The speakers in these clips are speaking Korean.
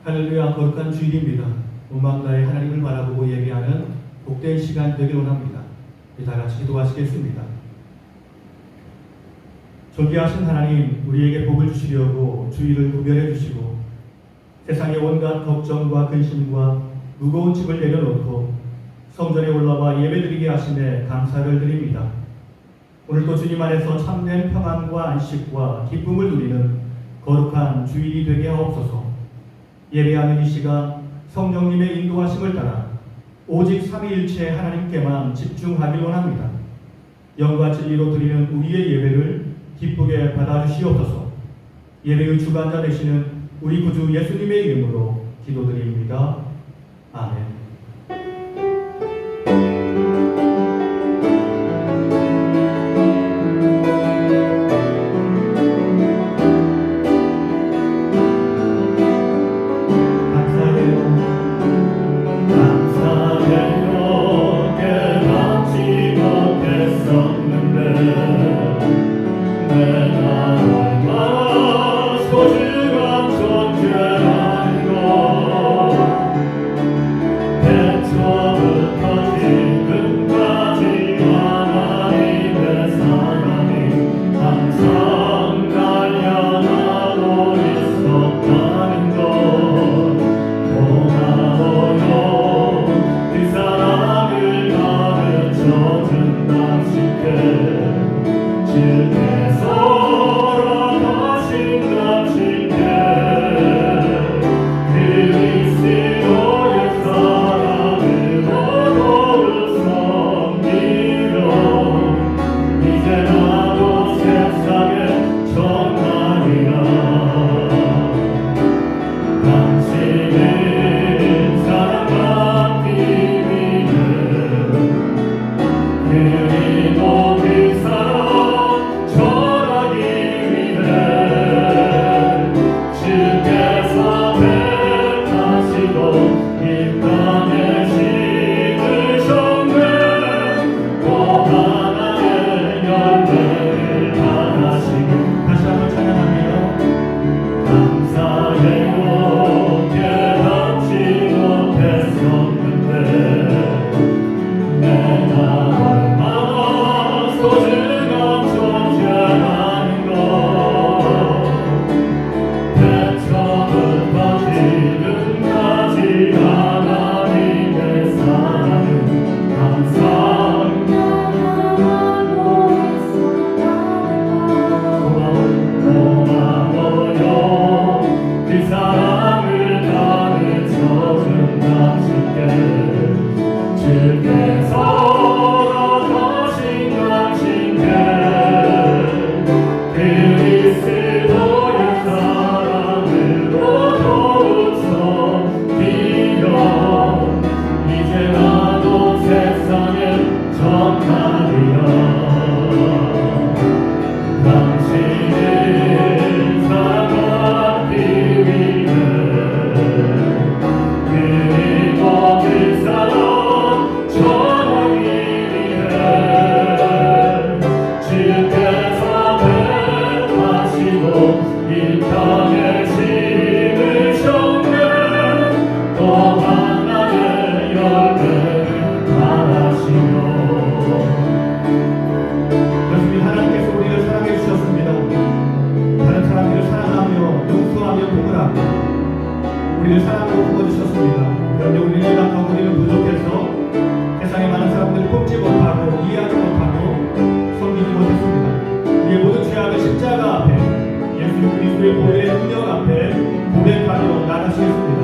할렐루야, 거룩한 주일입니다. 온마음다해 하나님을 바라보고 예배하는 복된 시간 되길 원합니다. 다 같이 기도하시겠습니다. 존귀하신 하나님, 우리에게 복을 주시려고 주일을 구별해 주시고 세상의 온갖 걱정과 근심과 무거운 짐을 내려놓고 성전에 올라와 예배드리게 하심에 감사를 드립니다. 오늘도 주님 안에서 참된 평안과 안식과 기쁨을 누리는 거룩한 주일이 되게 하옵소서. 예배하는 이 시간 성령님의 인도하심을 따라 오직 삼위일체 하나님께만 집중하길 원합니다. 영과 진리로 드리는 우리의 예배를 기쁘게 받아주시옵소서. 예배의 주관자 되시는 우리 구주 예수님의 이름으로 기도드립니다. 아멘. 우리를 사랑으로 부어주셨습니다. 그런데 우리는 약하고 우리는 부족해서 세상의 많은 사람들을 뽑지 못하고 이해하지 못하고 섬기지 못했습니다. 우리의 모든 죄악을 십자가 앞에 예수 그리스도의 보혈의 능력 앞에 고백하며 나가시겠습니다.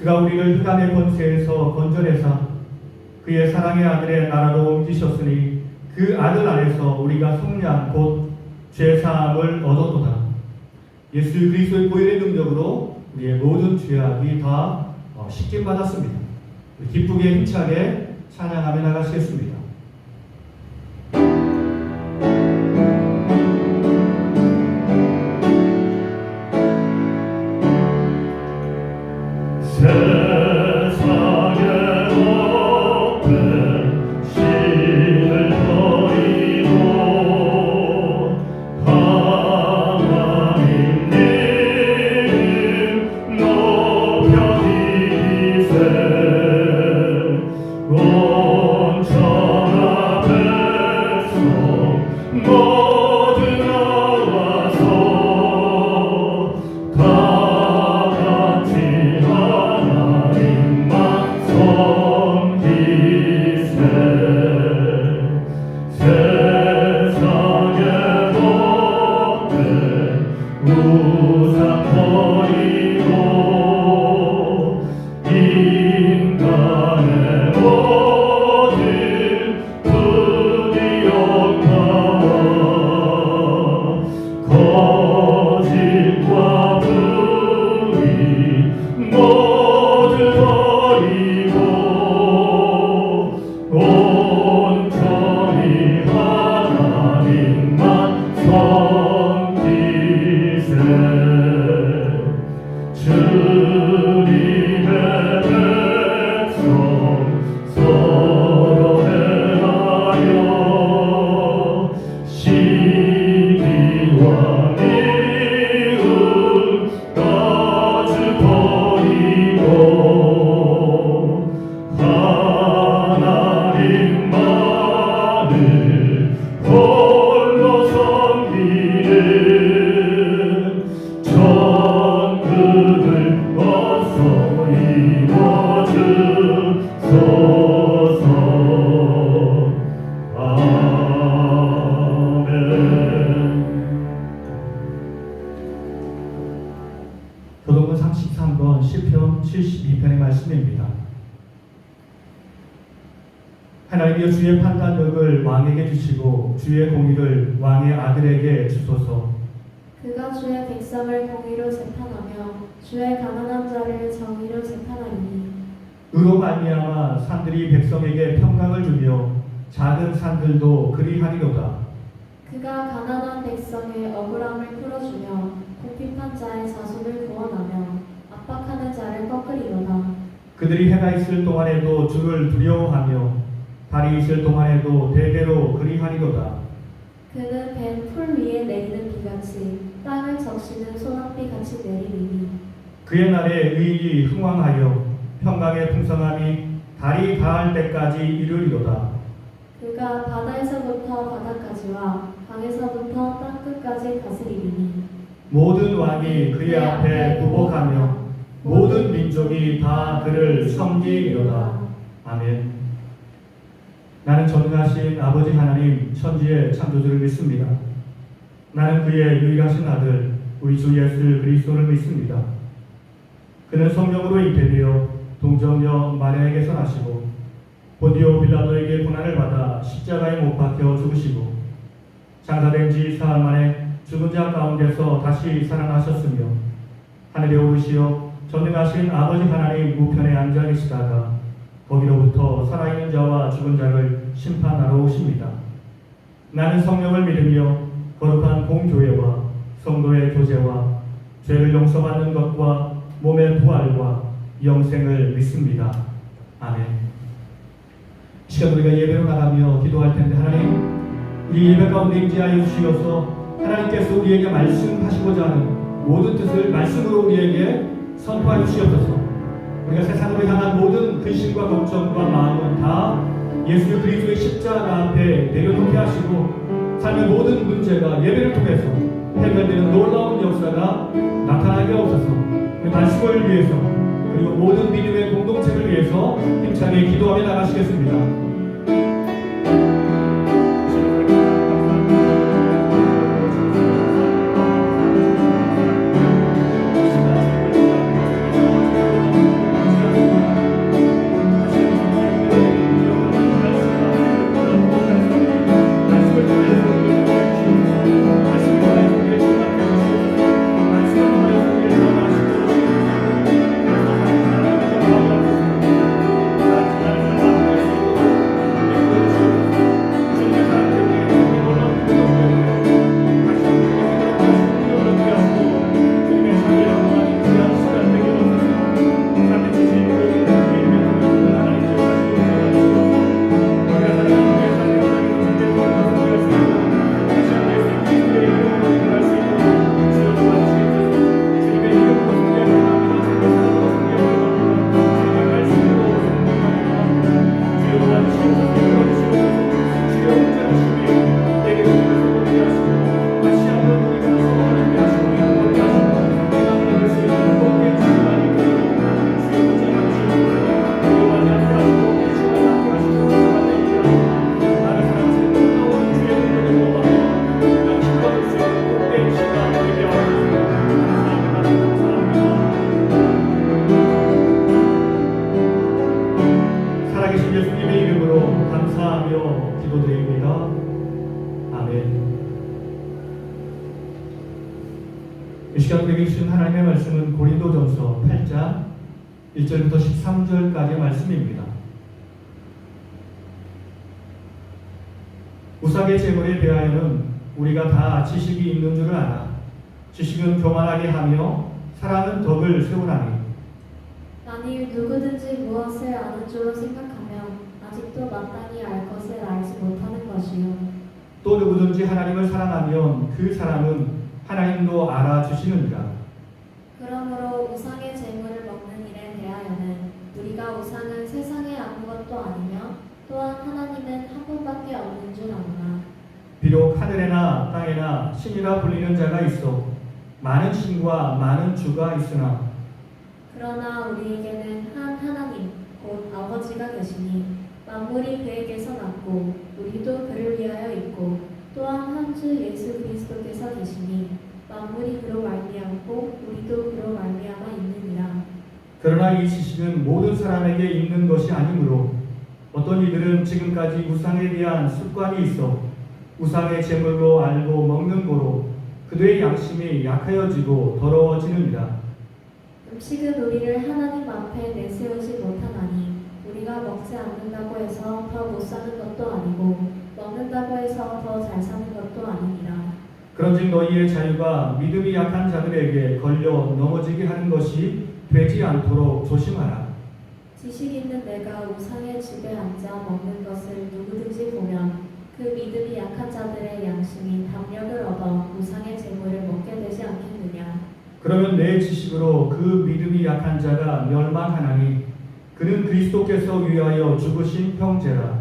그가 우리를 흑암의 권세에서 건져내사 그의 사랑의 아들의 나라로 옮기셨으니 그 아들 안에서 우리가 속량 곧 죄사함을 얻었도다. 예수 그리스도의 보혈의 능력으로 우리의 모든 죄악이 다 씻김 받았습니다. 기쁘게 힘차게 찬양하며 나가시겠습니다. 교동문 33번 시편 72편의 말씀입니다. 하나님이여 주의 판단력을 왕에게 주시고 주의 공의를 왕의 아들에게 주소서. 그가 주의 백성을 공의로 재판하며 주의 가난한 자를 정의로 재판하리니 의로 말미암아 산들이 백성에게 평강을 주며 작은 산들도 그리하리로다. 그가 가난한 백성의 억울함을 풀어주며 궁핍한 자의 자손을 구원하며 압박하는 자를 꺾으리로다. 그들이 해가 있을 동안에도 주를 두려워하며 달이 있을 동안에도 대대로 그리하리로다. 그는 벤 풀 위에 내리는 비같이 땅을 적시는 소낙비같이 내리리니 그의 날에 의인이 흥왕하여 평강의 풍성함이 달이 닿을 때까지 이르리로다. 그가 바다에서부터 바다까지와 강에서부터 땅끝까지 다스리리니 모든 왕이 그의 앞에 부복하며 모든 민족이 다 그를 섬기리로다. 아멘. 나는 전능하신 아버지 하나님 천지의 창조주를 믿습니다. 나는 그의 유일하신 아들 우리 주 예수 그리스도를 믿습니다. 그는 성령으로 잉태되어 동정녀 마리아에게서 나시고 본디오 빌라도에게 고난을 받아 십자가에 못 박혀 죽으시고 장사된 지 사흘 만에 죽은 자 가운데서 다시 살아나셨으며 하늘에 오르시어 전능하신 아버지 하나님 우편에 앉아 계시다가 거기로부터 살아있는 자와 죽은 자를 심판하러 오십니다. 나는 성령을 믿으며 거룩한 공교회와 성도의 교제와 죄를 용서받는 것과 몸의 부활과 영생을 믿습니다. 아멘. 이 시간 우리가 예배로 나가며 기도할 텐데 하나님 우리 예배 가운데 임재하여 주시어서 하나님께서 우리에게 말씀하시고자 하는 모든 뜻을 말씀으로 우리에게 선포하여 주시옵소서. 우리가 세상으로 향한 모든 근심과 걱정과 마음은 다 예수 그리스도의 십자가 앞에 내려놓게 하시고 삶의 모든 문제가 예배를 통해서 해결되는 놀라운 역사가 나타나게 하옵소서. 우리 말씀을 위해서 그리고 모든 믿음의 공동체를 위해서 힘차게 기도하며 나가시겠습니다. 예수님의 이름으로 감사하며 기도드립니다. 아멘. 이 시간 우리에게 주신 하나님의 말씀은 고린도전서 8장 1절부터 13절까지의 말씀입니다. 우상의 제물에 대하여는 우리가 다 지식이 있는 줄을 알아. 지식은 교만하게 하며 사랑은 덕을 세우나니. 만일 누구든지 무엇을 아는 줄로 생각하면 아직도 마땅히 알 것을 알지 못하는 것이요. 또 누구든지 하나님을 사랑하면 그 사람은 하나님도 알아주시느니라. 그러므로 우상의 제물을 먹는 일에 대하여는 우리가 우상은 세상에 아무것도 아니며 또한 하나님은 한 분밖에 없는 줄 아노라. 비록 하늘에나 땅에나 신이라 불리는 자가 있어 많은 신과 많은 주가 있으나 그러나 우리에게는 한 하나님 곧 아버지가 계시니 만물이 그에게서 났고 우리도 그를 위하여 있고 또한 한 주 예수 그리스도께서 계시니 만물이 그로 말미암고 우리도 그로 말미암아 있느니라. 그러나 이 지식은 모든 사람에게 있는 것이 아니므로 어떤 이들은 지금까지 우상에 대한 습관이 있어 우상의 제물로 알고 먹는 거로 그들의 양심이 약하여지고 더러워지느니라. 음식은 우리를 하나님 앞에 내세우지 못하나니 우리가 먹지 않는다고 해서 더 못 사는 것도 아니고 먹는다고 해서 더 잘 사는 것도 아니니라. 그런즉 너희의 자유가 믿음이 약한 자들에게 걸려 넘어지게 하는 것이 되지 않도록 조심하라. 지식 있는 내가 우상의 집에 앉아 먹는 것을 누구든지 보면 그 믿음이 약한 자들의 양심이 담력을 얻어 우상의 제물을 먹게 되지 않겠느냐. 그러면 내 지식으로 그 믿음이 약한 자가 멸망하나니 그는 그리스도께서 위하여 죽으신 형제라.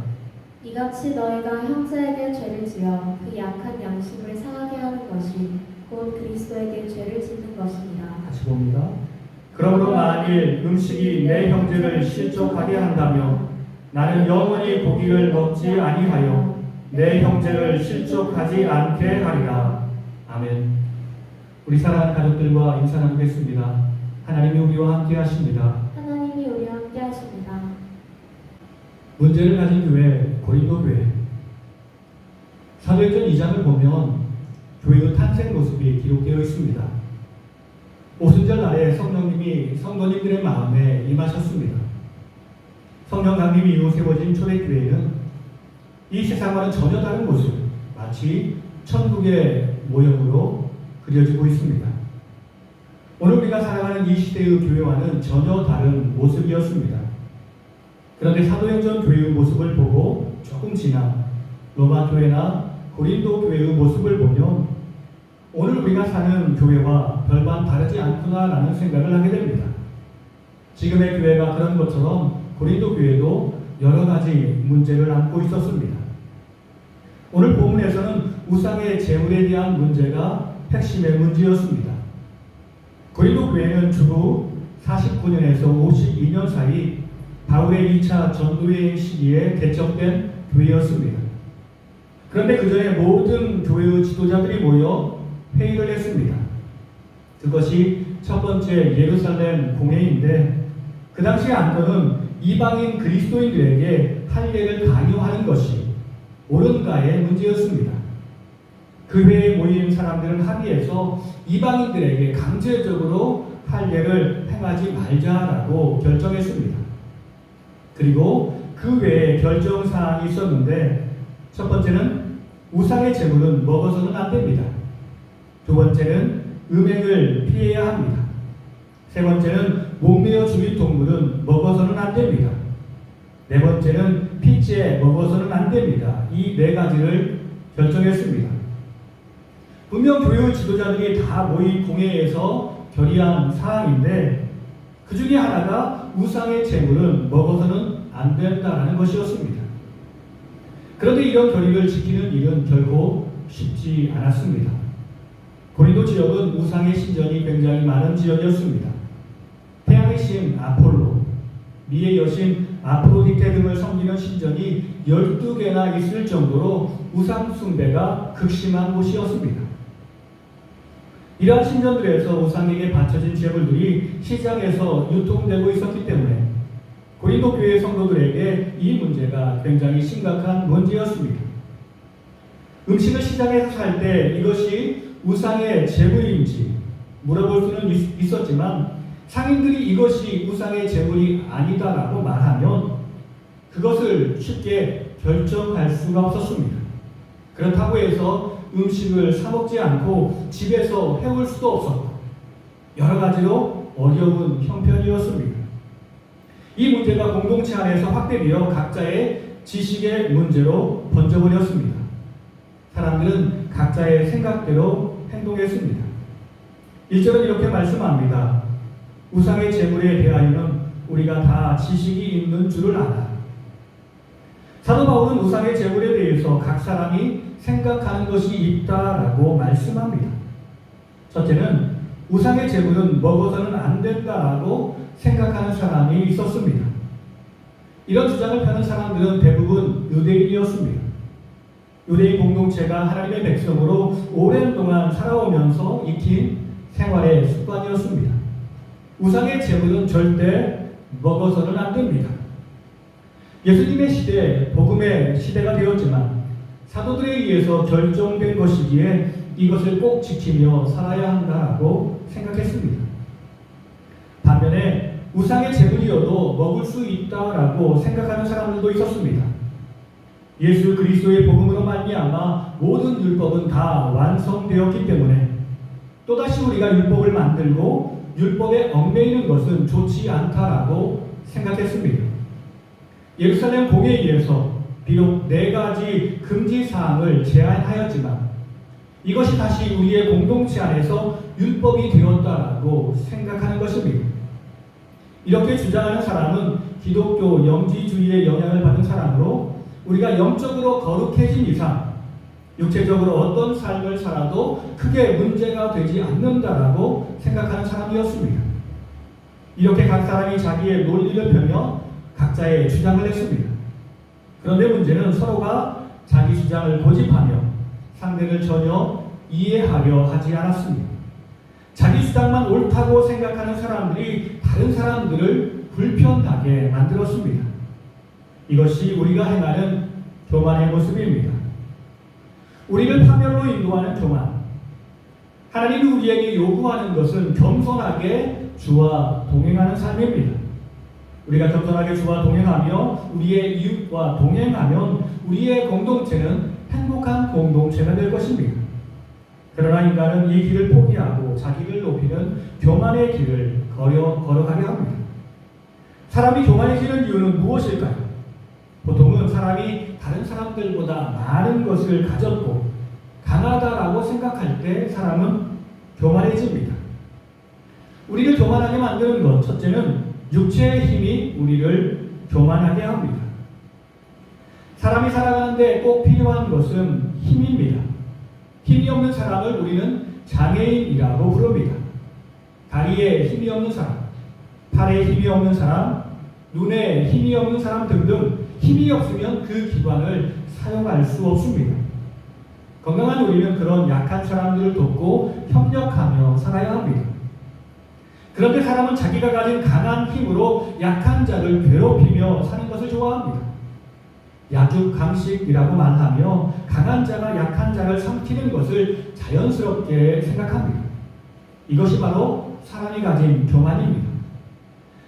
이같이 너희가 형제에게 죄를 지어 그 약한 양심을 상하게 하는 것이 곧 그리스도에게 죄를 짓는 것이니라. 같이 봅니다. 그러므로 만일 음식이 내 형제를 실족하게 한다면 나는 영원히 고기를 먹지 아니하여 내 형제를 실족하지 않게 하리라. 아멘. 우리 사랑하는 가족들과 인사 나누겠습니다. 하나님이 우리와 함께 하십니다. 하나님이 우리와 함께 하십니다. 문제를 가진 교회, 고린도 교회. 사도행전 2장을 보면 교회의 탄생 모습이 기록되어 있습니다. 오순절 날에 성령님이 성도님들의 마음에 임하셨습니다. 성령 강림 이후 세워진 초대교회는 이 세상과는 전혀 다른 모습, 마치 천국의 모형으로 그려지고 있습니다. 오늘 우리가 살아가는 이 시대의 교회와는 전혀 다른 모습이었습니다. 그런데 사도행전 교회의 모습을 보고 조금 지나 로마 교회나 고린도 교회의 모습을 보면 오늘 우리가 사는 교회와 별반 다르지 않구나라는 생각을 하게 됩니다. 지금의 교회가 그런 것처럼 고린도 교회도 여러 가지 문제를 안고 있었습니다. 오늘 본문에서는 우상의 제물에 대한 문제가 핵심의 문제였습니다. 고린도 교회는 주후 49년에서 52년 사이 바울의 2차 전도여행 시기에 개척된 교회였습니다. 그런데 그 전에 모든 교회의 지도자들이 모여 회의를 했습니다. 그것이 첫 번째 예루살렘 공회인데 그 당시 안건은 이방인 그리스도인들에게 할례를 강요하는 것이 옳은가의 문제였습니다. 그 회에 모인 사람들은 합의해서 이방인들에게 강제적으로 할례를 행하지 말자라고 결정했습니다. 그리고 그 외에 결정사항이 있었는데 첫 번째는 우상의 제물은 먹어서는 안 됩니다. 두 번째는 음행을 피해야 합니다. 세 번째는 목매어 죽인 동물은 먹어서는 안 됩니다. 네 번째는 핏째 먹어서는 안 됩니다. 이 네 가지를 결정했습니다. 분명 교회의 지도자들이 다 모인 공회에서 결의한 사항인데 그 중에 하나가 우상의 제물은 먹어서는 안 된다는 것이었습니다. 그런데 이런 결의를 지키는 일은 결코 쉽지 않았습니다. 고린도 지역은 우상의 신전이 굉장히 많은 지역이었습니다. 태양의 신 아폴로, 미의 여신 아프로디테 등을 섬기는 신전이 12개나 있을 정도로 우상 숭배가 극심한 곳이었습니다. 이러한 신전들에서 우상에게 바쳐진 제물들이 시장에서 유통되고 있었기 때문에 고린도 교회 성도들에게 이 문제가 굉장히 심각한 문제였습니다. 음식을 시장에서 살 때 이것이 우상의 제물인지 물어볼 수는 있었지만 상인들이 이것이 우상의 제물이 아니다라고 말하면 그것을 쉽게 결정할 수가 없었습니다. 그렇다고 해서 음식을 사 먹지 않고 집에서 해올 수도 없었고 여러 가지로 어려운 형편이었습니다. 이 문제가 공동체 안에서 확대되어 각자의 지식의 문제로 번져버렸습니다. 사람들은 각자의 생각대로 행동했습니다. 1절은 이렇게 말씀합니다. 우상의 제물에 대하여는 우리가 다 지식이 있는 줄을 알아. 사도 바울은 우상의 제물에 대해서 각 사람이 생각하는 것이 있다라고 말씀합니다. 첫째는 우상의 제물은 먹어서는 안 된다라고 생각하는 사람이 있었습니다. 이런 주장을 펴는 사람들은 대부분 유대인이었습니다. 유대인 공동체가 하나님의 백성으로 오랜 동안 살아오면서 익힌 생활의 습관이었습니다. 우상의 제물은 절대 먹어서는 안 됩니다. 예수님의 시대, 복음의 시대가 되었지만 사도들에 의해서 결정된 것이기에 이것을 꼭 지키며 살아야 한다고 생각했습니다. 반면에 우상의 제물이어도 먹을 수 있다라고 생각하는 사람들도 있었습니다. 예수 그리스도의 복음으로 말미암아 모든 율법은 다 완성되었기 때문에 또다시 우리가 율법을 만들고 율법에 얽매이는 것은 좋지 않다라고 생각했습니다. 예루살렘 공회에 의해서 비록 4가지 금지 사항을 제한하였지만 이것이 다시 우리의 공동체 안에서 율법이 되었다라고 생각하는 것입니다. 이렇게 주장하는 사람은 기독교 영지주의의 영향을 받은 사람으로 우리가 영적으로 거룩해진 이상 육체적으로 어떤 삶을 살아도 크게 문제가 되지 않는다라고 생각하는 사람이었습니다. 이렇게 각 사람이 자기의 논리를 펴며 각자의 주장을 했습니다. 그런데 문제는 서로가 자기 주장을 고집하며 상대를 전혀 이해하려 하지 않았습니다. 자기 주장만 옳다고 생각하는 사람들이 다른 사람들을 불편하게 만들었습니다. 이것이 우리가 행하는 교만의 모습입니다. 우리를 파멸로 인도하는 교만. 하나님이 우리에게 요구하는 것은 겸손하게 주와 동행하는 삶입니다. 우리가 겸손하게 주와 동행하며 우리의 이웃과 동행하면 우리의 공동체는 행복한 공동체가 될 것입니다. 그러나 인간은 이 길을 포기하고 자기를 높이는 교만의 길을 걸어가게 합니다. 사람이 교만해지는 이유는 무엇일까요? 보통은 사람이 다른 사람들보다 많은 것을 가졌고 강하다라고 생각할 때 사람은 교만해집니다. 우리를 교만하게 만드는 것, 첫째는 육체의 힘이 우리를 교만하게 합니다. 사람이 살아가는데 꼭 필요한 것은 힘입니다. 힘이 없는 사람을 우리는 장애인이라고 부릅니다. 다리에 힘이 없는 사람, 팔에 힘이 없는 사람, 눈에 힘이 없는 사람 등등 힘이 없으면 그 기관을 사용할 수 없습니다. 건강한 우리는 그런 약한 사람들을 돕고 협력하며 살아야 합니다. 그런데 사람은 자기가 가진 강한 힘으로 약한 자를 괴롭히며 사는 것을 좋아합니다. 약육강식이라고 말하며 강한 자가 약한 자를 삼키는 것을 자연스럽게 생각합니다. 이것이 바로 사람이 가진 교만입니다.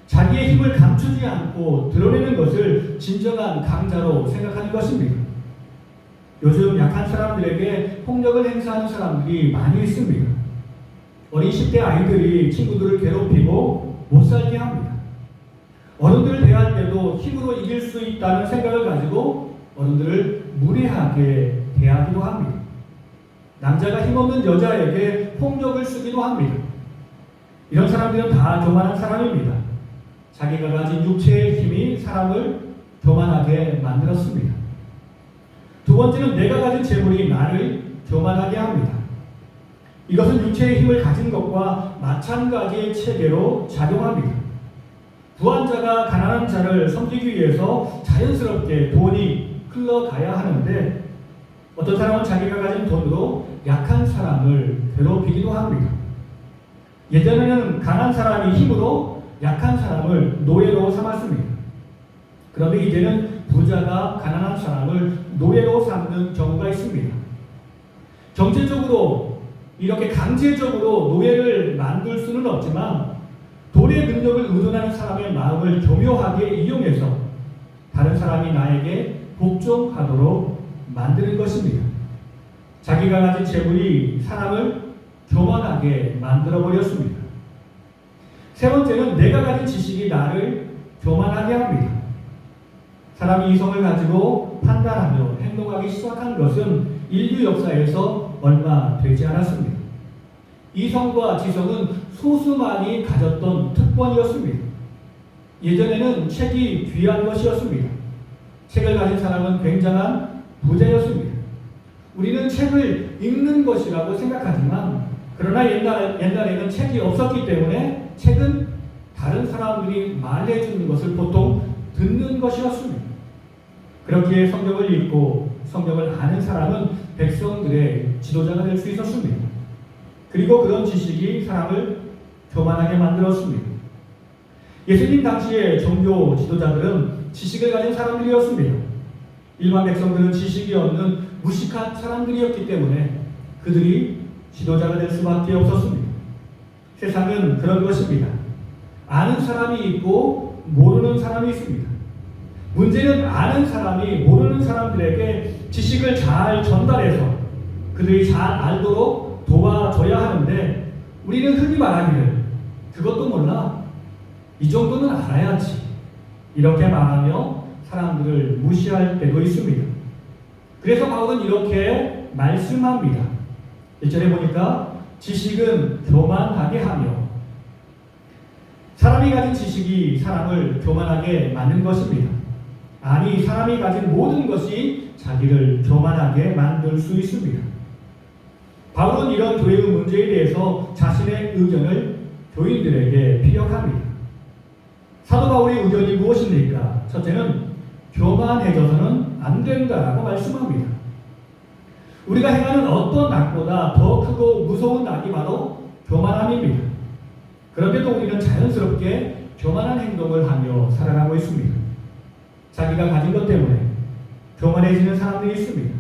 자기의 힘을 감추지 않고 드러내는 것을 진정한 강자로 생각하는 것입니다. 요즘 약한 사람들에게 폭력을 행사하는 사람들이 많이 있습니다. 어린 10대 아이들이 친구들을 괴롭히고 못 살게 합니다. 어른들을 대할 때도 힘으로 이길 수 있다는 생각을 가지고 어른들을 무례하게 대하기도 합니다. 남자가 힘없는 여자에게 폭력을 쓰기도 합니다. 이런 사람들은 다 교만한 사람입니다. 자기가 가진 육체의 힘이 사람을 교만하게 만들었습니다. 두 번째는 내가 가진 재물이 나를 교만하게 합니다. 이것은 육체의 힘을 가진 것과 마찬가지의 체계로 작용합니다. 부한 자가 가난한 자를 섬기기 위해서 자연스럽게 돈이 흘러가야 하는데 어떤 사람은 자기가 가진 돈으로 약한 사람을 괴롭히기도 합니다. 예전에는 강한 사람이 힘으로 약한 사람을 노예로 삼았습니다. 그런데 이제는 부자가 가난한 사람을 노예로 삼는 경우가 있습니다. 경제적으로 이렇게 강제적으로 노예를 만들 수는 없지만 돈의 능력을 의존하는 사람의 마음을 교묘하게 이용해서 다른 사람이 나에게 복종하도록 만드는 것입니다. 자기가 가진 재물이 사람을 교만하게 만들어버렸습니다. 세 번째는 내가 가진 지식이 나를 교만하게 합니다. 사람이 이성을 가지고 판단하며 행동하기 시작한 것은 인류 역사에서 얼마 되지 않았습니다. 이성과 지성은 소수만이 가졌던 특권이었습니다. 예전에는 책이 귀한 것이었습니다. 책을 가진 사람은 굉장한 부자였습니다. 우리는 책을 읽는 것이라고 생각하지만 그러나 옛날에는 책이 없었기 때문에 책은 다른 사람들이 말해주는 것을 보통 듣는 것이었습니다. 그렇기에 성경을 읽고 성경을 아는 사람은 백성들의 지도자가 될 수 있었습니다. 그리고 그런 지식이 사람을 교만하게 만들었습니다. 예수님 당시의 종교 지도자들은 지식을 가진 사람들이었습니다. 일반 백성들은 지식이 없는 무식한 사람들이었기 때문에 그들이 지도자가 될 수밖에 없었습니다. 세상은 그런 것입니다. 아는 사람이 있고 모르는 사람이 있습니다. 문제는 아는 사람이 모르는 사람들에게 지식을 잘 전달해서 그들이 잘 알도록 도와줘야 하는데 우리는 흔히 말하기를 그것도 몰라? 이 정도는 알아야지. 이렇게 말하며 사람들을 무시할 때도 있습니다. 그래서 바울은 이렇게 말씀합니다. 1절에 보니까 지식은 교만하게 하며 사람이 가진 지식이 사람을 교만하게 만든 것입니다. 아니 사람이 가진 모든 것이 자기를 교만하게 만들 수 있습니다. 바울은 이런 교회의 문제에 대해서 자신의 의견을 교인들에게 피력합니다. 사도 바울의 의견이 무엇입니까? 첫째는 교만해져서는 안 된다라고 말씀합니다. 우리가 행하는 어떤 악보다 더 크고 무서운 악이 바로 교만함입니다. 그런데도 우리는 자연스럽게 교만한 행동을 하며 살아가고 있습니다. 자기가 가진 것 때문에 교만해지는 사람들이 있습니다.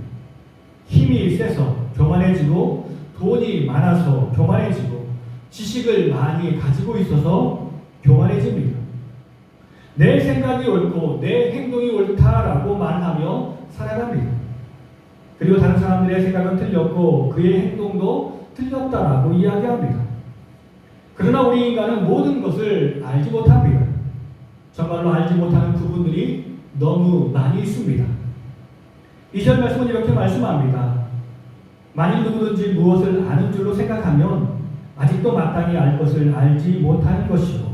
힘이 세서 교만해지고 돈이 많아서 교만해지고 지식을 많이 가지고 있어서 교만해집니다. 내 생각이 옳고 내 행동이 옳다라고 말하며 살아갑니다. 그리고 다른 사람들의 생각은 틀렸고 그의 행동도 틀렸다라고 이야기합니다. 그러나 우리 인간은 모든 것을 알지 못합니다. 정말로 알지 못하는 부분들이 너무 많이 있습니다. 2절 말씀은 이렇게 말씀합니다. 만일 누구든지 무엇을 아는 줄로 생각하면 아직도 마땅히 알 것을 알지 못하는 것이요.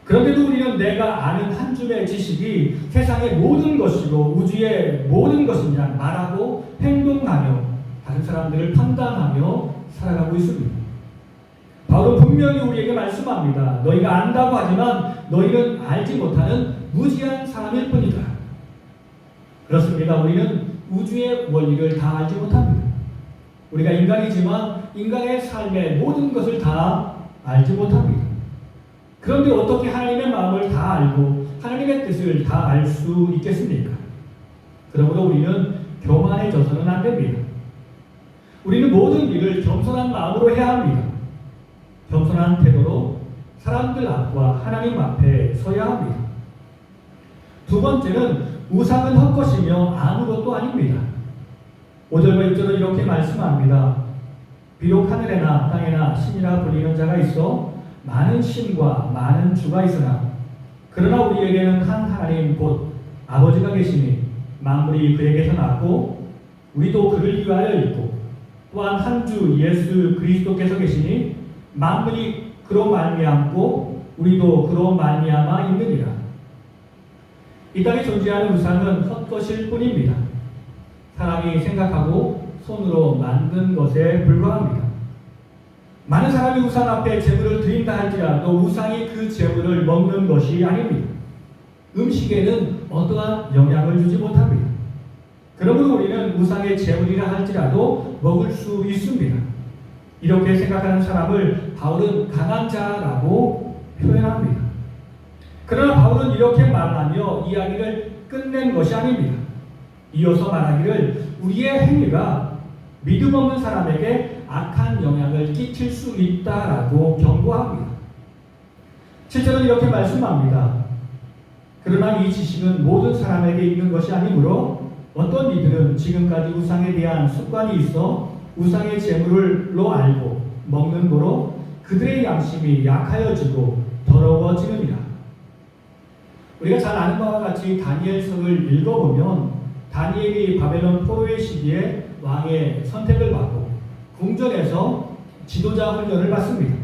그런데도 우리는 내가 아는 한 줌의 지식이 세상의 모든 것이고 우주의 모든 것이냐 말하고 행동하며 다른 사람들을 판단하며 살아가고 있습니다. 바울은 분명히 우리에게 말씀합니다. 너희가 안다고 하지만 너희는 알지 못하는 무지한 사람일 뿐이다. 그렇습니다. 우리는 우주의 원리를 다 알지 못합니다. 우리가 인간이지만 인간의 삶의 모든 것을 다 알지 못합니다. 그런데 어떻게 하나님의 마음을 다 알고 하나님의 뜻을 다 알 수 있겠습니까? 그러므로 우리는 교만해져서는 안 됩니다. 우리는 모든 일을 겸손한 마음으로 해야 합니다. 겸손한 태도로 사람들 앞과 하나님 앞에 서야 합니다. 두 번째는 우상은 헛것이며 아무것도 아닙니다. 5절과 6절은 이렇게 말씀합니다. 비록 하늘에나 땅에나 신이라 불리는 자가 있어 많은 신과 많은 주가 있으나 그러나 우리에게는 한 하나님 곧 아버지가 계시니 만물이 그에게서 났고 우리도 그를 위하여 있고 또한 한 주 예수 그리스도께서 계시니 만물이 그로 말미암고 우리도 그로 말미암아 있느니라. 이 땅에 존재하는 우상은 헛것일 뿐입니다. 사람이 생각하고 손으로 만든 것에 불과합니다. 많은 사람이 우상 앞에 제물을 드린다 할지라도 우상이 그 제물을 먹는 것이 아닙니다. 음식에는 어떠한 영향을 주지 못합니다. 그러므로 우리는 우상의 제물이라 할지라도 먹을 수 있습니다. 이렇게 생각하는 사람을 바울은 강한 자라고 표현합니다. 그러나 바울은 이렇게 말하며 이야기를 끝낸 것이 아닙니다. 이어서 말하기를 우리의 행위가 믿음 없는 사람에게 악한 영향을 끼칠 수 있다라고 경고합니다. 7절은 이렇게 말씀합니다. 그러나 이 지식은 모든 사람에게 있는 것이 아니므로 어떤 이들은 지금까지 우상에 대한 습관이 있어 우상의 제물로 알고 먹는 거로 그들의 양심이 약하여지고 더러워지느니라. 우리가 잘 아는 바와 같이 다니엘서를 읽어보면 다니엘이 바벨론 포로의 시기에 왕의 선택을 받고 궁전에서 지도자 훈련을 받습니다.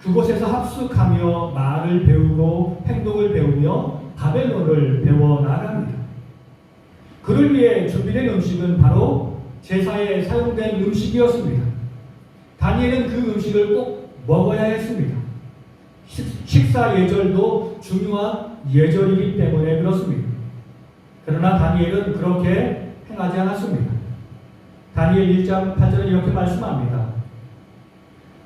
그곳에서 합숙하며 말을 배우고 행동을 배우며 바벨론을 배워 나갑니다. 그를 위해 준비된 음식은 바로 제사에 사용된 음식이었습니다. 다니엘은 그 음식을 꼭 먹어야 했습니다. 식사 예절도 중요한 예절이기 때문에 그렇습니다. 그러나 다니엘은 그렇게 행하지 않았습니다. 다니엘 1장 8절은 이렇게 말씀합니다.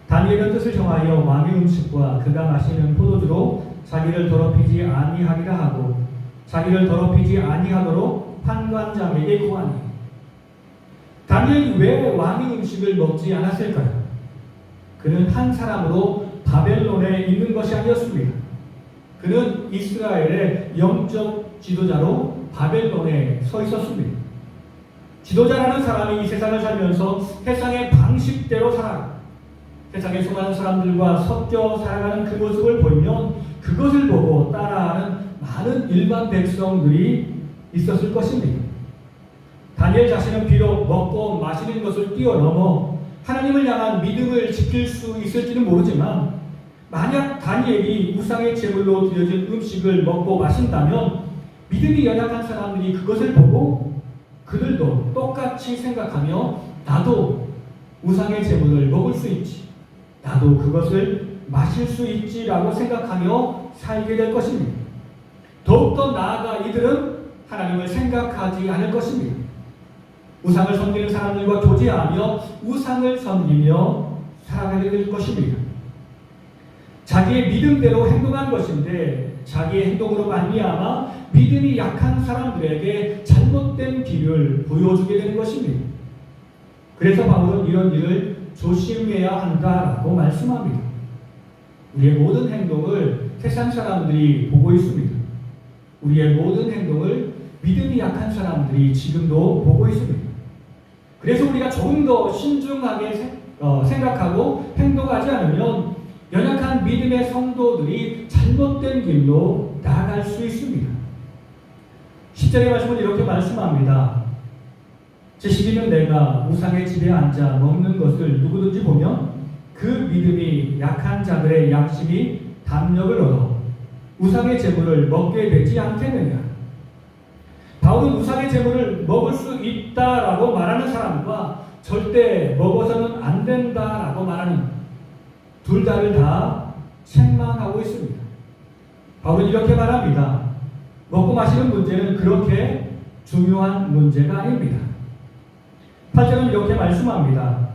다니엘은 뜻을 정하여 왕의 음식과 그가 마시는 포도주로 자기를 더럽히지 아니하리라 하고 자기를 더럽히지 아니하도록 판관장에게 구하니. 다니엘이 왜 왕의 음식을 먹지 않았을까요? 그는 한 사람으로 바벨론에 있는 것이 아니었습니다. 그는 이스라엘의 영적 지도자로 바벨론에 서 있었습니다. 지도자라는 사람이 이 세상을 살면서 세상의 방식대로 세상의 수많은 사람들과 섞여 살아가는 그 모습을 보이면 그것을 보고 따라하는 많은 일반 백성들이 있었을 것입니다. 다니엘 자신은 비록 먹고 마시는 것을 뛰어넘어 하나님을 향한 믿음을 지킬 수 있을지는 모르지만 만약 다니엘이 우상의 제물로 드려진 음식을 먹고 마신다면 믿음이 연약한 사람들이 그것을 보고 그들도 똑같이 생각하며 나도 우상의 제물을 먹을 수 있지, 나도 그것을 마실 수 있지라고 생각하며 살게 될 것입니다. 더욱더 나아가 이들은 하나님을 생각하지 않을 것입니다. 우상을 섬기는 사람들과 교제하며 우상을 섬기며 살아가게 될 것입니다. 자기의 믿음대로 행동한 것인데 자기의 행동으로 말미암아 믿음이 약한 사람들에게 잘못된 길을 보여주게 되는 것입니다. 그래서 바울은 이런 일을 조심해야 한다라고 말씀합니다. 우리의 모든 행동을 세상 사람들이 보고 있습니다. 우리의 모든 행동을 믿음이 약한 사람들이 지금도 보고 있습니다. 그래서 우리가 조금 더 신중하게 생각하고 행동하지 않으면 연약한 믿음의 성도들이 잘못된 길로 나아갈 수 있습니다. 10절의 말씀은 이렇게 말씀합니다. 제12는 내가 우상의 집에 앉아 먹는 것을 누구든지 보면 그 믿음이 약한 자들의 양심이 담력을 얻어 우상의 제물을 먹게 되지 않겠느냐. 바울은 우상의 제물을 먹을 수 있다라고 말하는 사람과 절대 먹어서는 안 된다라고 말하는 둘 다를 다 책망하고 있습니다. 바울은 이렇게 말합니다. 먹고 마시는 문제는 그렇게 중요한 문제가 아닙니다. 8절은 이렇게 말씀합니다.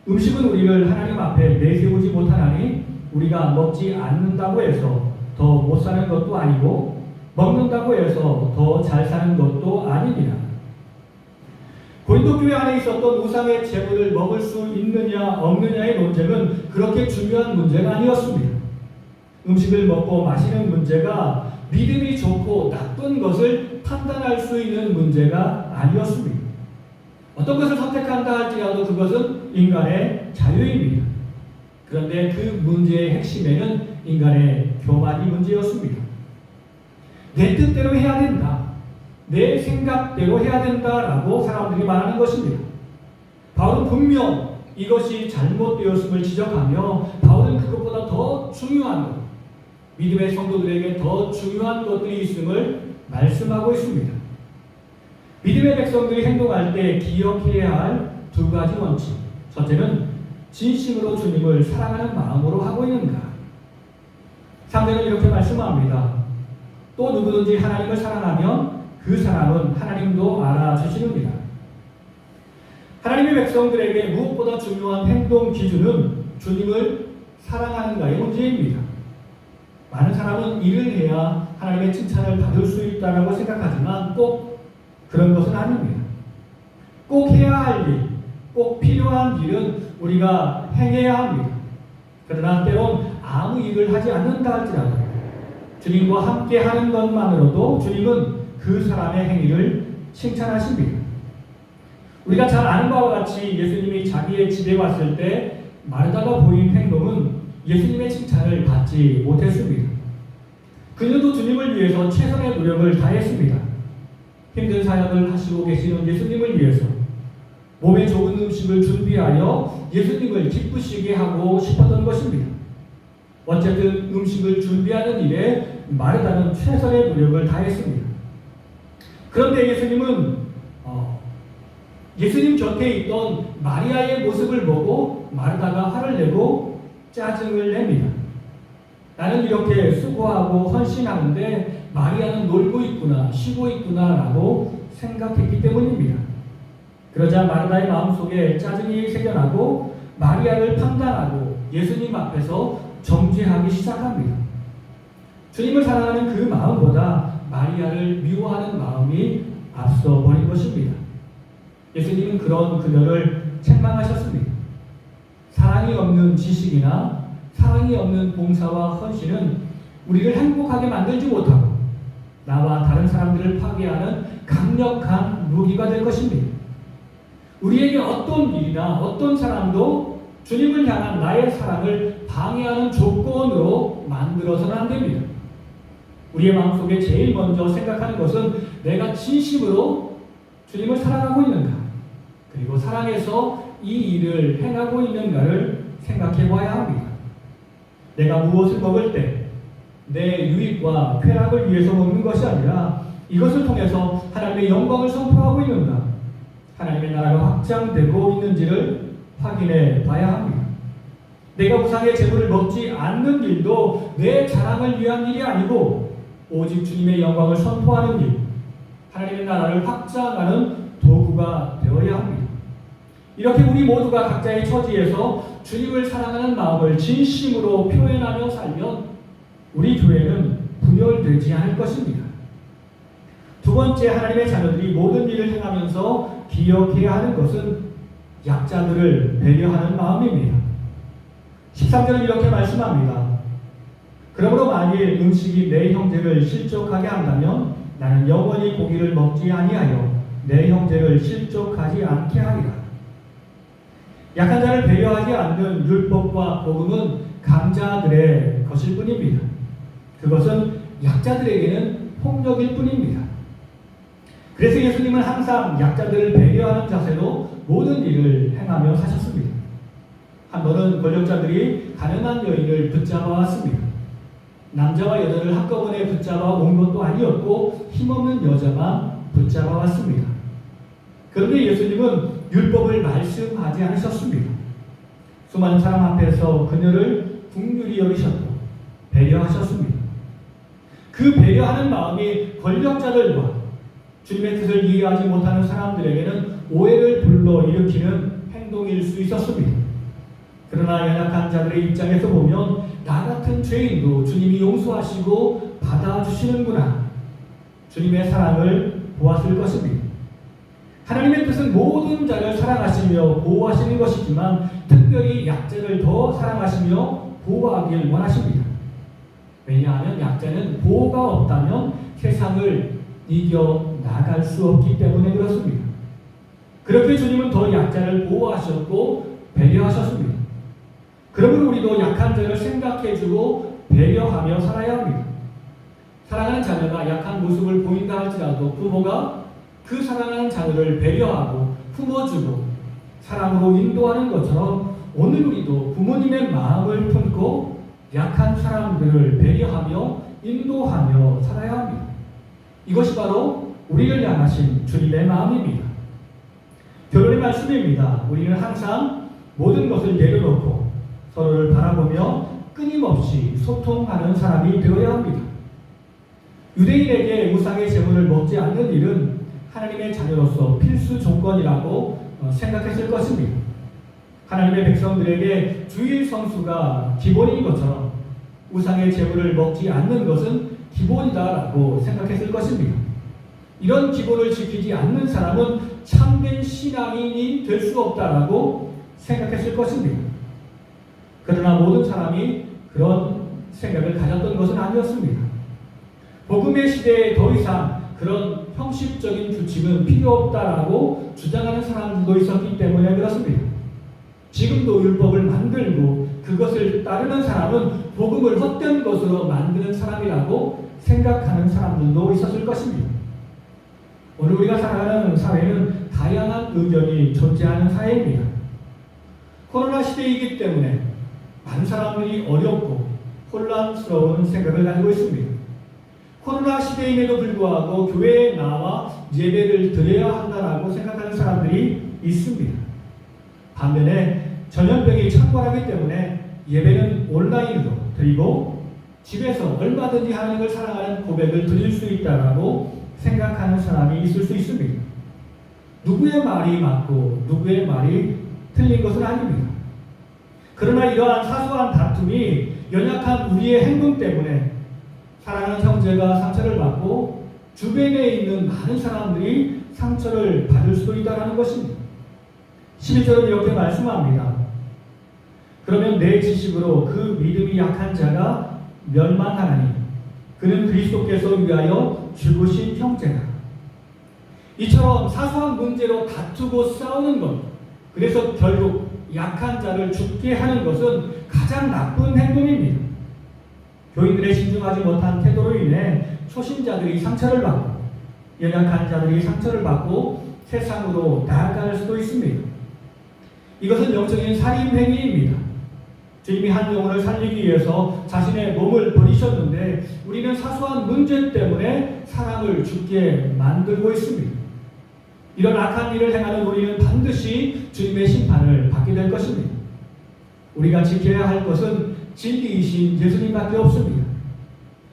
음식은 우리를 하나님 앞에 내세우지 못하나니 우리가 먹지 않는다고 해서 더 못 사는 것도 아니고 먹는다고 해서 더 잘 사는 것도 아니니라. 고린도 교회 안에 있었던 우상의 제물을 먹을 수 있느냐 없느냐의 논쟁은 그렇게 중요한 문제가 아니었습니다. 음식을 먹고 마시는 문제가 믿음이 좋고 나쁜 것을 판단할 수 있는 문제가 아니었습니다. 어떤 것을 선택한다 할지라도 그것은 인간의 자유입니다. 그런데 그 문제의 핵심에는 인간의 교만이 문제였습니다. 내 뜻대로 해야 된다, 내 생각대로 해야 된다라고 사람들이 말하는 것입니다. 바울은 분명 이것이 잘못되었음을 지적하며 바울은 그것보다 더 중요한 것, 믿음의 성도들에게 더 중요한 것들이 있음을 말씀하고 있습니다. 믿음의 백성들이 행동할 때 기억해야 할 두 가지 원칙. 첫째는 진심으로 주님을 사랑하는 마음으로 하고 있는가. 3절은 이렇게 말씀합니다. 또 누구든지 하나님을 사랑하면 그 사람은 하나님도 알아주시느니라. 하나님의 백성들에게 무엇보다 중요한 행동 기준은 주님을 사랑하는가의 문제입니다. 많은 사람은 일을 해야 하나님의 칭찬을 받을 수 있다고 생각하지만 꼭 그런 것은 아닙니다. 꼭 해야 할 일, 꼭 필요한 일은 우리가 행해야 합니다. 그러나 때론 아무 일을 하지 않는다 할지라도 주님과 함께 하는 것만으로도 주님은 그 사람의 행위를 칭찬하십니다. 우리가 잘 아는 바와 같이 예수님이 자기의 집에 왔을 때 마르다가 보인 행동은 예수님의 칭찬을 받지 못했습니다. 그녀도 주님을 위해서 최선의 노력을 다했습니다. 힘든 사역을 하시고 계시는 예수님을 위해서 몸에 좋은 음식을 준비하여 예수님을 기쁘시게 하고 싶었던 것입니다. 어쨌든 음식을 준비하는 일에 마르다는 최선의 노력을 다했습니다. 그런데 예수님은 예수님 곁에 있던 마리아의 모습을 보고 마르다가 화를 내고 짜증을 냅니다. 나는 이렇게 수고하고 헌신하는데 마리아는 놀고 있구나, 쉬고 있구나 라고 생각했기 때문입니다. 그러자 마르다의 마음속에 짜증이 생겨나고 마리아를 판단하고 예수님 앞에서 정죄하기 시작합니다. 주님을 사랑하는 그 마음보다 마리아를 미워하는 마음이 앞서 버린 것입니다. 예수님은 그런 그녀를 책망하셨습니다. 사랑이 없는 지식이나 사랑이 없는 봉사와 헌신은 우리를 행복하게 만들지 못하고 나와 다른 사람들을 파괴하는 강력한 무기가 될 것입니다. 우리에게 어떤 일이나 어떤 사람도 주님을 향한 나의 사랑을 방해하는 조건으로 만들어서는 안 됩니다. 우리의 마음속에 제일 먼저 생각하는 것은 내가 진심으로 주님을 사랑하고 있는가, 그리고 사랑해서 이 일을 행하고 있는가를 생각해 봐야 합니다. 내가 무엇을 먹을 때 내 유익과 쾌락을 위해서 먹는 것이 아니라 이것을 통해서 하나님의 영광을 선포하고 있는가, 하나님의 나라가 확장되고 있는지를 확인해 봐야 합니다. 내가 우상의 제물을 먹지 않는 일도 내 자랑을 위한 일이 아니고 오직 주님의 영광을 선포하는 일, 하나님의 나라를 확장하는 도구가 되어야 합니다. 이렇게 우리 모두가 각자의 처지에서 주님을 사랑하는 마음을 진심으로 표현하며 살면 우리 교회는 분열되지 않을 것입니다. 두 번째, 하나님의 자녀들이 모든 일을 행하면서 기억해야 하는 것은 약자들을 배려하는 마음입니다. 13절은 이렇게 말씀합니다. 그러므로 만일 음식이 내 형제를 실족하게 한다면 나는 영원히 고기를 먹지 아니하여 내 형제를 실족하지 않게 하리라. 약한 자를 배려하지 않는 율법과 복음은 강자들의 것일 뿐입니다. 그것은 약자들에게는 폭력일 뿐입니다. 그래서 예수님은 항상 약자들을 배려하는 자세로 모든 일을 행하며 사셨습니다. 한 번은 권력자들이 가난한 여인을 붙잡아 왔습니다. 남자와 여자를 한꺼번에 붙잡아 온 것도 아니었고 힘없는 여자만 붙잡아 왔습니다. 그런데 예수님은 율법을 말씀하지 않으셨습니다. 수많은 사람 앞에서 그녀를 긍휼히 여기셨고 배려하셨습니다. 그 배려하는 마음이 권력자들과 주님의 뜻을 이해하지 못하는 사람들에게는 오해를 불러일으키는 행동일 수 있었습니다. 그러나 연약한 자들의 입장에서 보면 나 같은 죄인도 주님이 용서하시고 받아주시는구나, 주님의 사랑을 보았을 것입니다. 하나님의 뜻은 모든 자를 사랑하시며 보호하시는 것이지만 특별히 약자를 더 사랑하시며 보호하길 원하십니다. 왜냐하면 약자는 보호가 없다면 세상을 이겨 나갈 수 없기 때문에 그렇습니다. 그렇게 주님은 더 약자를 보호하셨고 배려하셨습니다. 그러므로 우리도 약한 자를 생각해주고 배려하며 살아야 합니다. 사랑하는 자녀가 약한 모습을 보인다 할지라도 부모가 그 사랑하는 자녀를 배려하고 품어주고 사랑으로 인도하는 것처럼 오늘 우리도 부모님의 마음을 품고 약한 사람들을 배려하며 인도하며 살아야 합니다. 이것이 바로 우리를 향하신 주님의 마음입니다. 결론의 말씀입니다. 우리는 항상 모든 것을 내려놓고 서로를 바라보며 끊임없이 소통하는 사람이 되어야 합니다. 유대인에게 우상의 제물을 먹지 않는 일은 하나님의 자녀로서 필수 조건이라고 생각했을 것입니다. 하나님의 백성들에게 주일 성수가 기본인 것처럼 우상의 제물을 먹지 않는 것은 기본이다라고 생각했을 것입니다. 이런 기본을 지키지 않는 사람은 참된 신앙인이 될 수 없다라고 생각했을 것입니다. 그러나 모든 사람이 그런 생각을 가졌던 것은 아니었습니다. 복음의 시대에 더 이상 그런 형식적인 규칙은 필요 없다라고 주장하는 사람들도 있었기 때문에 그렇습니다. 지금도 율법을 만들고 그것을 따르는 사람은 복음을 헛된 것으로 만드는 사람이라고 생각하는 사람들도 있었을 것입니다. 오늘 우리가 살아가는 사회는 다양한 의견이 존재하는 사회입니다. 코로나 시대이기 때문에 많은 사람들이 어렵고 혼란스러운 생각을 가지고 있습니다. 코로나 시대임에도 불구하고 교회에 나와 예배를 드려야 한다라고 생각하는 사람들이 있습니다. 반면에 전염병이 창궐하기 때문에 예배는 온라인으로 드리고 집에서 얼마든지 하나님을 사랑하는 고백을 드릴 수 있다라고 생각하는 사람이 있을 수 있습니다. 누구의 말이 맞고 누구의 말이 틀린 것은 아닙니다. 그러나 이러한 사소한 다툼이 연약한 우리의 행동 때문에 사랑하는 형제가 상처를 받고 주변에 있는 많은 사람들이 상처를 받을 수도 있다는 것입니다. 12절은 이렇게 말씀합니다. 그러면 내 지식으로 그 믿음이 약한 자가 멸망하나니 그는 그리스도께서 위하여 죽으신 형제라. 이처럼 사소한 문제로 다투고 싸우는 것, 그래서 결국 약한 자를 죽게 하는 것은 가장 나쁜 행동입니다. 교인들의 신중하지 못한 태도로 인해 초신자들이 상처를 받고 연약한 자들이 상처를 받고 세상으로 나아갈 수도 있습니다. 이것은 영적인 살인 행위입니다. 주님이 한 영혼을 살리기 위해서 자신의 몸을 버리셨는데 우리는 사소한 문제 때문에 사람을 죽게 만들고 있습니다. 이런 악한 일을 행하는 우리는 반드시 주님의 심판을 받게 될 것입니다. 우리가 지켜야 할 것은 진리이신 예수님밖에 없습니다.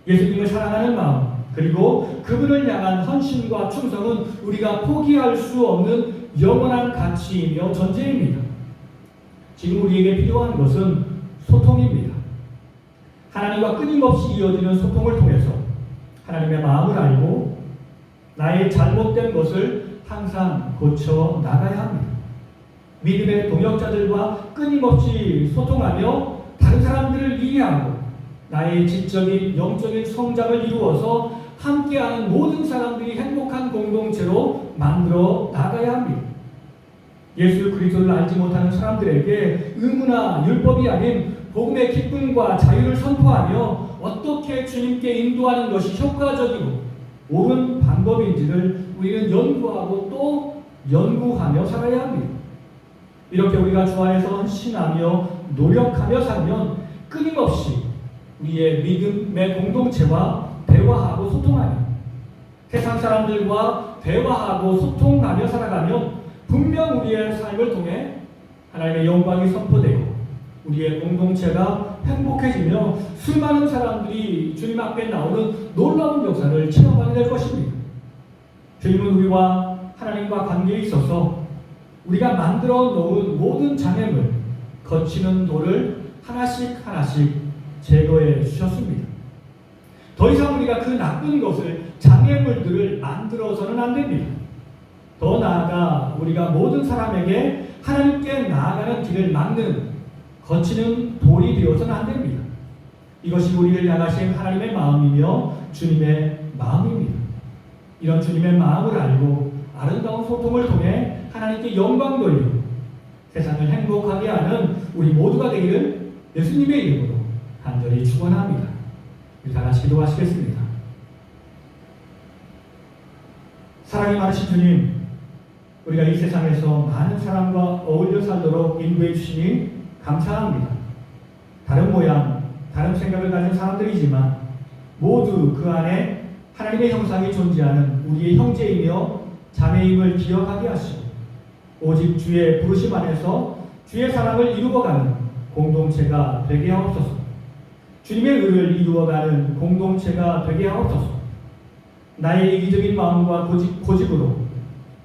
예수님을 사랑하는 마음 그리고 그분을 향한 헌신과 충성은 우리가 포기할 수 없는 영원한 가치이며 전제입니다. 지금 우리에게 필요한 것은 소통입니다. 하나님과 끊임없이 이어지는 소통을 통해서 하나님의 마음을 알고 나의 잘못된 것을 항상 고쳐 나가야 합니다. 믿음의 동역자들과 끊임없이 소통하며 다른 사람들을 이해하고 나의 지적인 영적인 성장을 이루어서 함께하는 모든 사람들이 행복한 공동체로 만들어 나가야 합니다. 예수 그리스도를 알지 못하는 사람들에게 의무나 율법이 아닌 복음의 기쁨과 자유를 선포하며 어떻게 주님께 인도하는 것이 효과적이고 옳은 방법인지를 우리는 연구하고 또 연구하며 살아야 합니다. 이렇게 우리가 주 안에서 헌신하며 노력하며 살면 끊임없이 우리의 믿음의 공동체와 대화하고 소통하며 세상 사람들과 대화하고 소통하며 살아가면 분명 우리의 삶을 통해 하나님의 영광이 선포되고 우리의 공동체가 행복해지며 수많은 사람들이 주님 앞에 나오는 놀라운 역사를 체험하게 될 것입니다. 주님은 우리와 하나님과 관계에 있어서 우리가 만들어 놓은 모든 장애물, 거치는 돌을 하나씩 제거해 주셨습니다. 더 이상 우리가 그 나쁜 것을 장애물들을 만들어서는 안 됩니다. 더 나아가 우리가 모든 사람에게 하나님께 나아가는 길을 막는 거치는 돌이 되어서는 안 됩니다. 이것이 우리를 향하신 하나님의 마음이며 주님의 마음입니다. 이런 주님의 마음을 알고 아름다운 소통을 통해 하나님께 영광 돌리고 세상을 행복하게 하는 우리 모두가 되기를 예수님의 이름으로 간절히 축원합니다. 우리 다 같이 기도하시겠습니다. 사랑이 많으신 주님, 우리가 이 세상에서 많은 사람과 어울려 살도록 인도해 주시니 감사합니다. 다른 모양, 다른 생각을 가진 사람들이지만 모두 그 안에 하나님의 형상이 존재하는 우리의 형제이며 자매임을 기억하게 하시고 오직 주의 부르심 안에서 주의 사랑을 이루어가는 공동체가 되게 하옵소서. 주님의 의를 이루어가는 공동체가 되게 하옵소서. 나의 이기적인 마음과 고집으로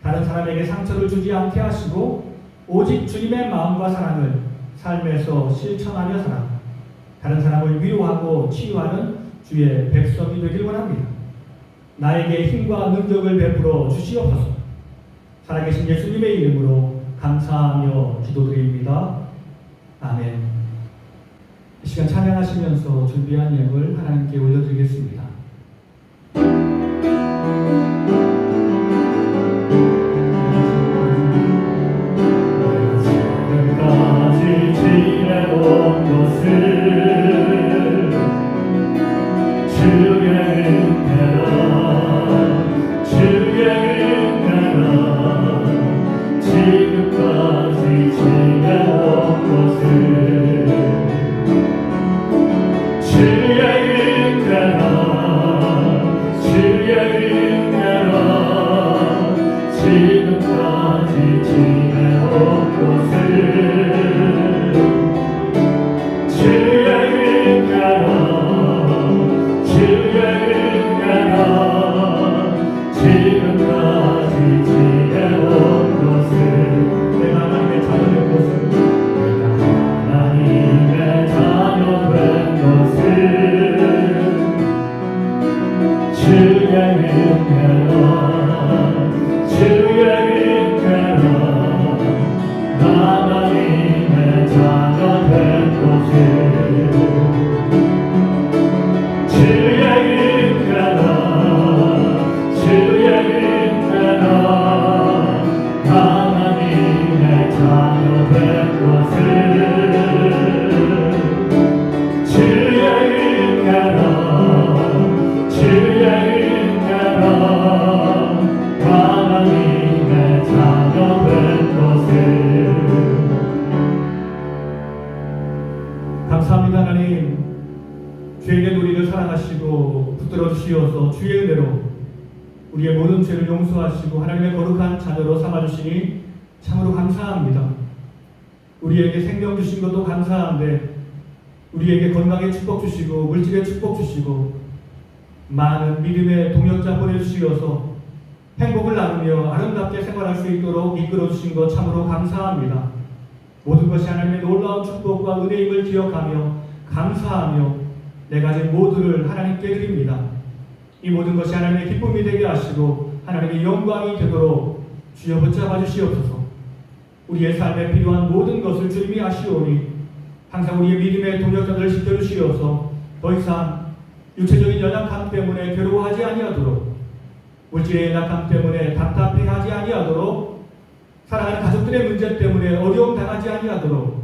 다른 사람에게 상처를 주지 않게 하시고 오직 주님의 마음과 사랑을 삶에서 실천하며 살아 다른 사람을 위로하고 치유하는 주의 백성이 되길 원합니다. 나에게 힘과 능력을 베풀어 주시옵소서. 살아계신 예수님의 이름으로 감사하며 기도드립니다. 아멘. 이 시간 찬양하시면서 준비한 예물 하나님께 올려드리겠습니다. 지금까지 지내온 것을 주의 은혜라 주의 은혜라 지금까지 지내온 것을 주의 은혜라 주의 은혜라 지금까지 지내온 것을 주의 은혜라 주의 은혜라 지금까지 지내온 것을 내가 하나님의 자녀 된 것을 내가 하나님의 자녀 된 것을 주의 은혜라 주의 은혜라 하나님의 자녀 된 것을 주의 은혜라 주의 은혜라 하나님의 자녀 된 것을 주의 은혜라 주의 은혜라 하나님의 자녀 된 것을 감사합니다. 하나님 죄인의 우리를 사랑하시고 붙들어 주시어서 주의 은혜로 우리의 모든 죄를 용서하시고 하나님의 거룩한 자녀로 삼아주시니 참으로 감사합니다. 우리에게 생명 주신 것도 감사한데 우리에게 건강의 축복 주시고 물질의 축복 주시고 많은 믿음의 동역자 보내주시어서 행복을 나누며 아름답게 생활할 수 있도록 이끌어 주신 것 참으로 감사합니다. 모든 것이 하나님의 놀라운 축복과 은혜임을 기억하며 감사하며 내 가진 모두를 하나님께 드립니다. 이 모든 것이 하나님의 기쁨이 되게 하시고 하나님의 영광이 되도록 주여 붙잡아 주시옵소서. 우리의 삶에 필요한 모든 것을 주님이 아시오니 항상 우리의 믿음의 동역자들을 지켜주시어서 더 이상 육체적인 연약함 때문에 괴로워하지 아니하도록 물질의 연약함 때문에 답답해하지 아니하도록 사랑하는 가족들의 문제 때문에 어려움 당하지 아니하도록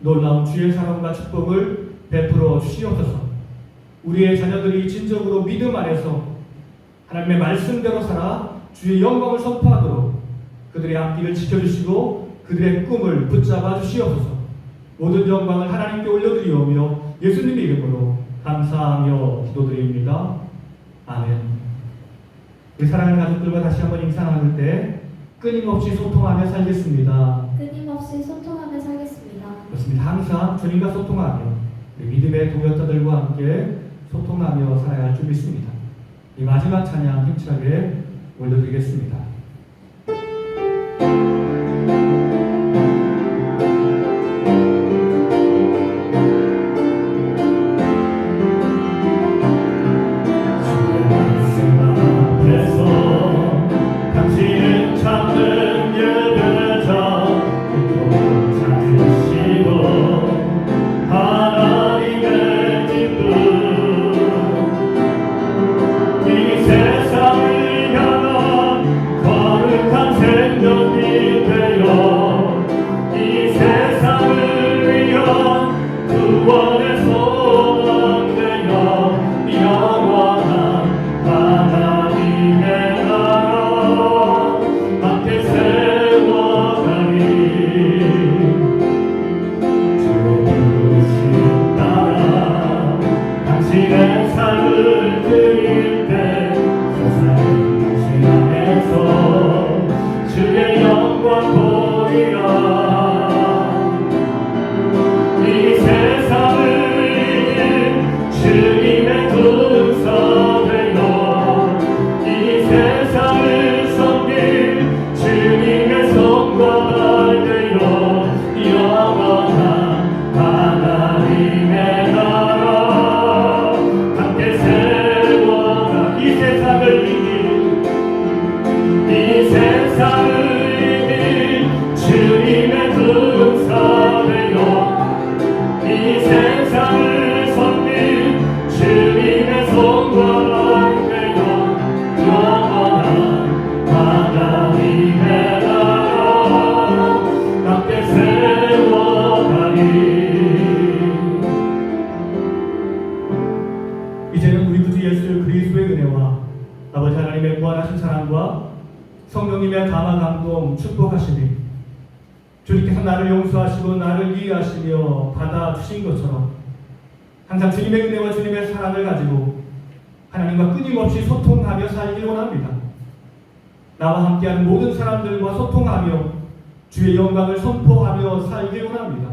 놀라운 주의 사랑과 축복을 베풀어 주시옵소서. 우리의 자녀들이 진정으로 믿음 안에서 하나님의 말씀대로 살아 주의 영광을 선포하도록 그들의 앞길을 지켜주시고 그들의 꿈을 붙잡아 주시옵소서. 모든 영광을 하나님께 올려드리오며 예수님의 이름으로 감사하며 기도드립니다. 아멘. 우리 사랑하는 가족들과 다시 한번 인사 나눌 때 끊임없이 소통하며 살겠습니다. 끊임없이 소통하며 살겠습니다. 그렇습니다. 항상 주님과 소통하며 우리 믿음의 동역자들과 함께 소통하며 살아야 할 줄 믿습니다. 이 마지막 찬양 힘차게 올려드리겠습니다. 세상을 향한 이 세상을 이길 주님의 군사 되어 이 세상을 섬길 주님의 손과 되어 영원한 하나님의 나라 함께 세워가리. 이제는 우리 구주 예수 그리스도의 은혜와 아버지 하나님의 무한하신 사랑과 성령님의 감화 감동 축복하시니 주님께서 나를 용서하시고 나를 이해하시며 받아주신 것처럼 항상 주님의 은혜와 주님의 사랑을 가지고 하나님과 끊임없이 소통하며 살길 원합니다. 나와 함께하는 모든 사람들과 소통하며 주의 영광을 선포하며 살길 원합니다.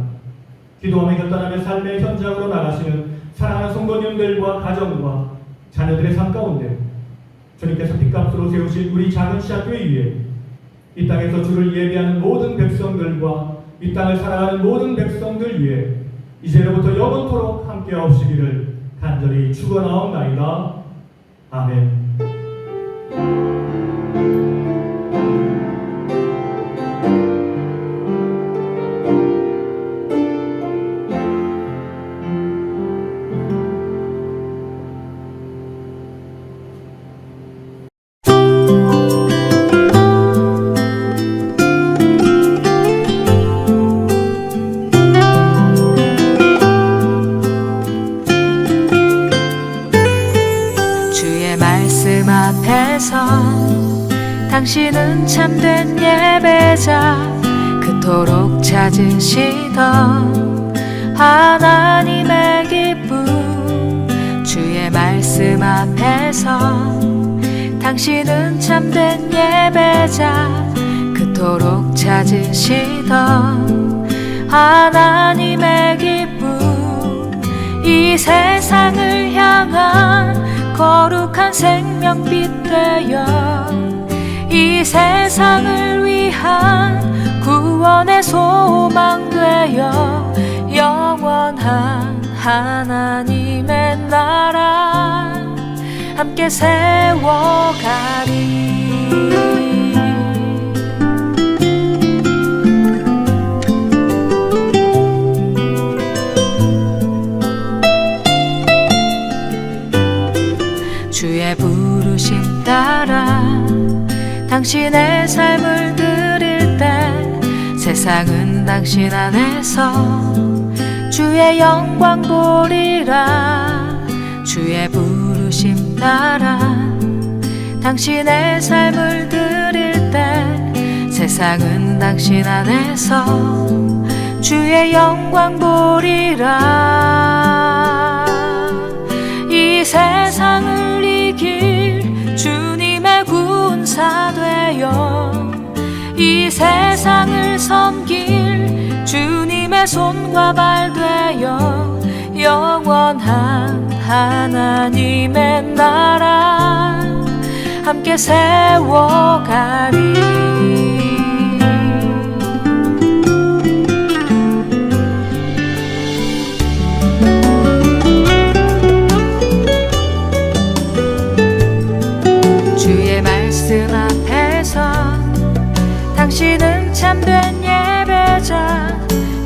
기도하며 결단하며 삶의 현장으로 나가시는 사랑하는 성도님들과 가정과 자녀들의 삶 가운데 주님께서 핏값으로 세우신 우리 작은 시학교회 위에 이 땅에서 주를 예배하는 모든 백성들과 이 땅을 살아가는 모든 백성들 위해 이제로부터 영원토록 함께하시기를 간절히 축원하옵나이다. 아멘. 당신은 참된 예배자 그토록 찾으시던 하나님의 기쁨 주의 말씀 앞에서 당신은 참된 예배자 그토록 찾으시던 하나님의 기쁨 이 세상을 향한 거룩한 생명빛 되어 이 세상을 위한 구원의 소망 되어 영원한 하나님의 나라 함께 세워가리. 주의 부르심 따라 당신의 삶을 드릴 때 세상은 당신 안에서 주의 영광 보리라. 주의 부르심 따라 당신의 삶을 드릴 때 세상은 당신 안에서 주의 영광 보리라. 이 세상을 이길 주님의 군사 되어 이 세상을 섬길 주님의 손과 발 되어 영원한 하나님의 나라 함께 세워가리. 당신은 참된 예배자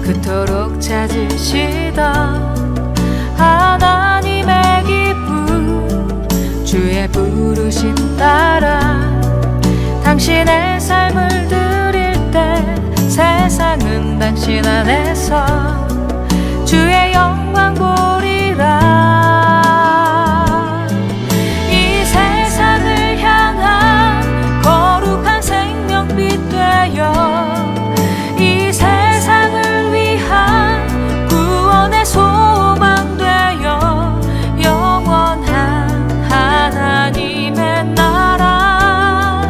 그토록 찾으시던 하나님의 기쁨 주의 부르심 따라 당신의 삶을 드릴 때 세상은 당신 안에서 주의 영광 보리라. 이 세상을 향한 거룩한 생명빛 되어 이 세상을 위한 구원의 소망 되어 영원한 하나님의 나라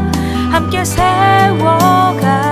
함께 세워가